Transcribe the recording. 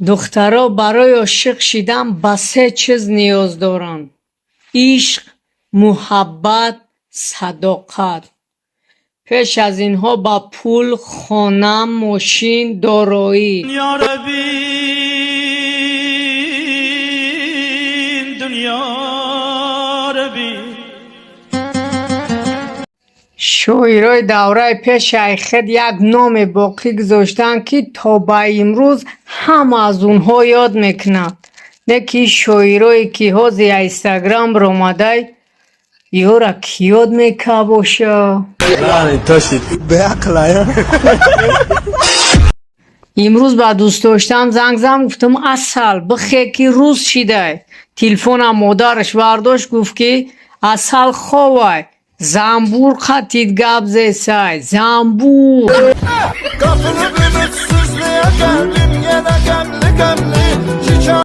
دخترها برای عاشق شدن به 3 چیز نیاز دارن: عشق، محبت، صداقت. پیش از اینها با پول، خانه، ماشین، دارایی. دنیا رو بین، دنیا رو بین. شاعرای دوره پیش شیخت یک نام باقی گذاشتن که تا به امروز همه از اونها یاد میکنند. نکی شاعرایی که حوض اینستاگرام رو آمده یورا کی یاد میکه باشه. به عقل امروز با دوست داشتم زنگ گفتم اصل بخی که روز شده. تلفنم مادرش برداشت گفت که اصل خواه زنبور خطید گب زیسای زنبور.